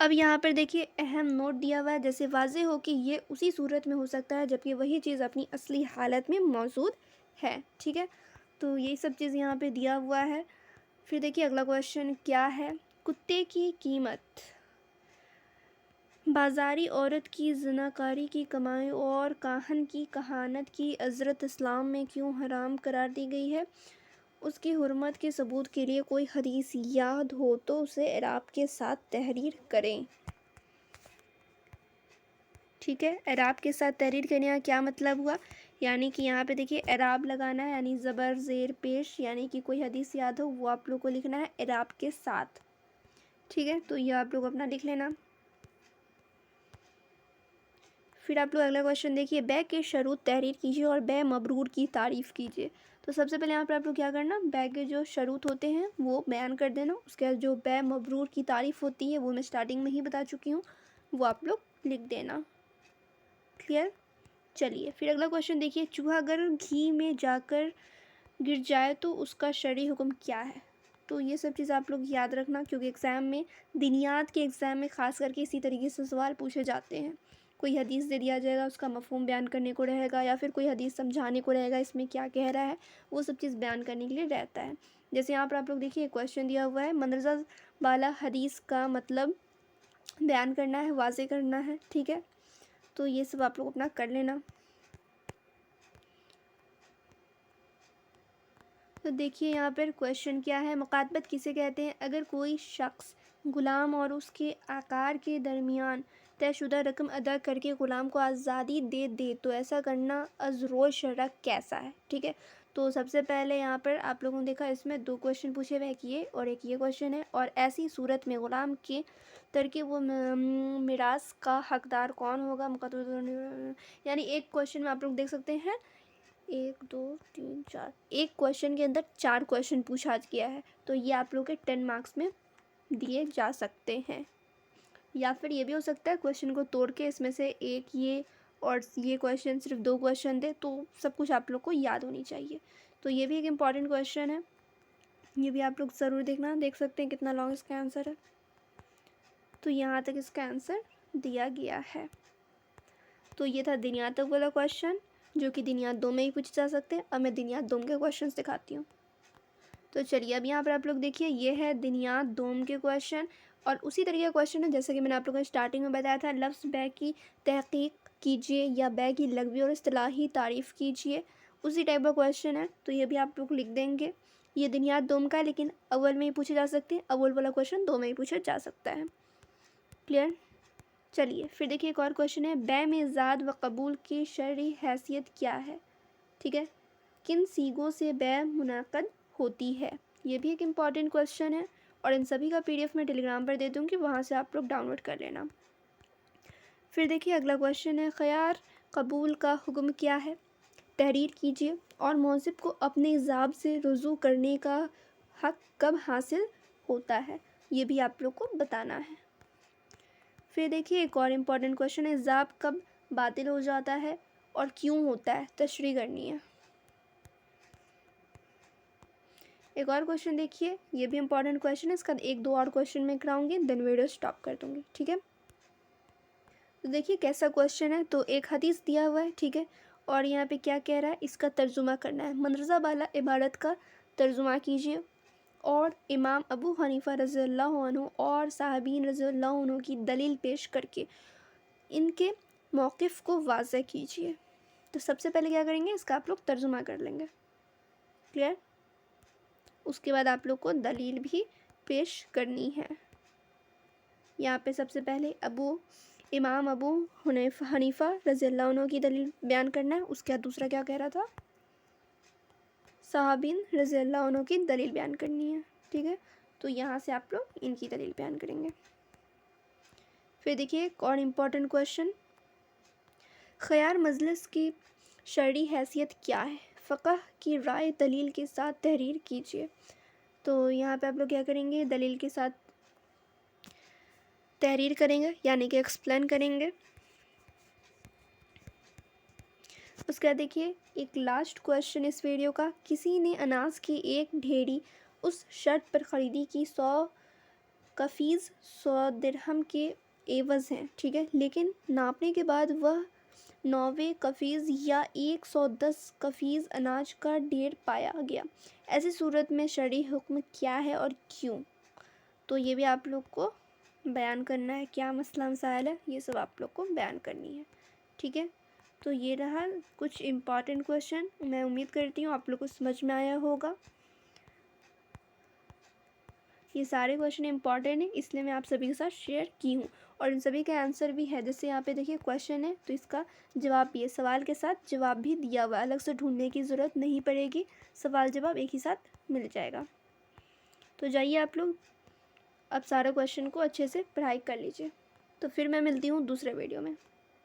अब यहाँ पर देखिए अहम नोट दिया हुआ है, जैसे वाज़ेह हो कि ये उसी सूरत में हो सकता है जबकि वही चीज़ अपनी असली हालत में मौजूद है, ठीक है। तो यही सब चीज़ यहाँ पे दिया हुआ है। फिर देखिए अगला क्वेश्चन क्या है, कुत्ते की कीमत बाज़ारी औरत की ज़िनाकारी की कमाई और काहन की कहानत की अज़रत इस्लाम में क्यों हराम करार दी गई है, उसकी हुर्मत के सबूत के लिए कोई हदीस याद हो तो उसे इराब के साथ तहरीर करें। ठीक है, इराब के साथ तहरीर करने का क्या मतलब हुआ, यानी कि यहाँ पे देखिए इराब लगाना है, यानी ज़बर ज़ेर पेश, यानी कि कोई हदीस याद हो वो आप लोग को लिखना है इराब के साथ। ठीक है, तो ये आप लोग अपना लिख लेना। फिर आप लोग अगला क्वेश्चन देखिए, बै के शरूत तहरीर कीजिए और बै मबरूर की तारीफ़ कीजिए। तो सबसे पहले यहाँ पर आप लोग क्या करना, बै के जो शरूत होते हैं वो बयान कर देना, उसके बाद जो बै मबरूर की तारीफ़ होती है वो मैं स्टार्टिंग में ही बता चुकी हूँ, वो आप लोग लिख देना। क्लियर। चलिए फिर अगला क्वेश्चन देखिए, चूहा अगर घी में जाकर गिर जाए तो उसका शरई हुक्म क्या है। तो ये सब चीज़ आप लोग याद रखना, क्योंकि एग्ज़ाम में दिनियात के एग्ज़ाम में ख़ास करके इसी तरीके से सवाल पूछे जाते हैं। कोई हदीस दे दिया जाएगा, उसका मफ़हूम बयान करने को रहेगा, या फिर कोई हदीस समझाने को रहेगा इसमें क्या कह रहा है, वो सब चीज़ बयान करने के लिए रहता है। जैसे यहाँ पर आप लोग देखिए क्वेश्चन दिया हुआ है, मंदरजा वाला हदीस का मतलब बयान करना है, वाज़े करना है, ठीक है। तो ये सब आप लोग अपना कर लेना। तो देखिए यहाँ पर क्वेश्चन क्या है, मुकातबत किसे कहते हैं, अगर कोई शख्स ग़ुलाम और उसके आकार के दरमियान तयशुदा रकम अदा करके ग़ुलाम को आज़ादी दे दे तो ऐसा करना अज़रोल शरअ कैसा है। ठीक है, तो सबसे पहले यहाँ पर आप लोगों ने देखा इसमें दो क्वेश्चन पूछे हुए, एक ये और एक ये क्वेश्चन है, और ऐसी सूरत में ग़ुलाम के तरके वो मिरास का हकदार कौन होगा, मुकद्दर, यानी एक क्वेश्चन में आप लोग देख सकते हैं 1 2 3 4, एक क्वेश्चन के अंदर 4 क्वेश्चन पूछा गया है, तो ये आप लोग के 10 मार्क्स में दिए जा सकते हैं। या फिर ये भी हो सकता है क्वेश्चन को तोड़ के इसमें से एक ये और ये क्वेश्चन सिर्फ 2 क्वेश्चन दे, तो सब कुछ आप लोग को याद होनी चाहिए। तो ये भी एक इम्पॉर्टेंट क्वेश्चन है, ये भी आप लोग ज़रूर देखना। देख सकते हैं कितना लॉन्ग इसका आंसर है। तो यहाँ तक इसका आंसर दिया गया है। तो ये था दिनियात तक वाला क्वेश्चन, जो कि दिनियात 2 में ही पूछे जा सकते हैं। अब मैं दिनियात 2 के क्वेश्चन दिखाती हूँ। तो चलिए अब यहाँ पर आप लोग देखिए, ये है दिनियात 2 के क्वेश्चन, और उसी तरीके का क्वेश्चन है जैसे कि मैंने आप लोगों को स्टार्टिंग में बताया था, लफ्ज़ बै की तहकीक कीजिए या बै की लग़वी और इस्तिलाही तारीफ़ कीजिए, उसी टाइप का क्वेश्चन है। तो ये भी आप लोग लिख देंगे। ये दिनियात 2 का है, लेकिन अव्वल में ही पूछे जा सकते हैं, अव्वल वाला क्वेश्चन 2 में ही पूछा जा सकता है। क्लियर। चलिए फिर देखिए एक और क्वेश्चन है, बै में ज़ाद व कबूल की शरई हैसियत क्या है। ठीक है, किन सीगों से बै मुनाक़द होती है। ये भी एक इम्पॉर्टेंट क्वेश्चन है, और इन सभी का PDF मैं टेलीग्राम पर दे दूँगी, वहाँ से आप लोग डाउनलोड कर लेना। फिर देखिए अगला क्वेश्चन है, ख़यार कबूल का हुक्म क्या है, तहरीर कीजिए, और मौज़िब को अपने हिसाब से रुजू करने का हक़ कब हासिल होता है, ये भी आप लोग को बताना है। फिर देखिए एक और इम्पॉर्टेंट क्वेश्चन है, ज़ाब कब बातिल हो जाता है और क्यों होता है, तशरीह करनी है। एक और क्वेश्चन देखिए, ये भी इम्पॉर्टेंट क्वेश्चन है, इसका एक दो और क्वेश्चन मैं कराऊंगी, देन वीडियो स्टॉप कर दूंगी। ठीक है, तो देखिए कैसा क्वेश्चन है, तो एक हदीस दिया हुआ है, ठीक है, और यहाँ पे क्या कह रहा है, इसका तर्जुमा करना है। मंदरजा वाला इबारत का तर्जुमा कीजिए, और इमाम अबू हनीफ़ा रज़ियल्लाहु अन्हु और साहबीन रज़ियल्लाहु अन्हु की दलील पेश करके इनके मौक़िफ़ को वाज़ह कीजिए। तो सबसे पहले क्या करेंगे, इसका आप लोग तर्जुमा कर लेंगे। क्लियर। उसके बाद आप लोग को दलील भी पेश करनी है। यहाँ पे सबसे पहले इमाम अबू हनीफ़ा रज़ियल्लाहु अन्हु की दलील बयान करना है। उसके बाद दूसरा क्या कह रहा था, सहाबीन रज़ियल्लाहु अन्हु की दलील बयान करनी है। ठीक है, तो यहाँ से आप लोग इनकी दलील बयान करेंगे। फिर देखिए एक और इम्पॉर्टेंट क्वेश्चन, ख़यार मजलिस की शरई हैसियत क्या है, फ़क़ह की राय दलील के साथ तहरीर कीजिए। तो यहाँ पे आप लोग क्या करेंगे, दलील के साथ तहरीर करेंगे, यानी कि एक्सप्लेन करेंगे। उसके बाद देखिए एक लास्ट क्वेश्चन इस वीडियो का, किसी ने अनाज की एक ढेरी उस शर्त पर ख़रीदी कि 100 कफ़ीज़ 100 दिरहम के एवज़ हैं, ठीक है, लेकिन नापने के बाद वह 90 कफ़ीज़ या 110 कफ़ीज़ अनाज का ढेर पाया गया। ऐसी सूरत में शरई हुक्म क्या है और क्यों? तो ये भी आप लोग को बयान करना है, क्या मसला मसाइल है, ये सब आप लोग को बयान करनी है, ठीक है। तो ये रहा कुछ इम्पॉर्टेंट क्वेश्चन। मैं उम्मीद करती हूँ आप लोग को समझ में आया होगा। ये सारे क्वेश्चन इंपॉर्टेंट हैं, इसलिए मैं आप सभी के साथ शेयर की हूँ, और इन सभी का आंसर भी है। जैसे यहाँ पे देखिए क्वेश्चन है, तो इसका जवाब भी है, सवाल के साथ जवाब भी दिया हुआ है, अलग से ढूंढने की ज़रूरत नहीं पड़ेगी, सवाल जवाब एक ही साथ मिल जाएगा। तो जाइए आप लोग अब सारे क्वेश्चन को अच्छे से पढ़ाई कर लीजिए। तो फिर मैं मिलती हूँ दूसरे वीडियो में।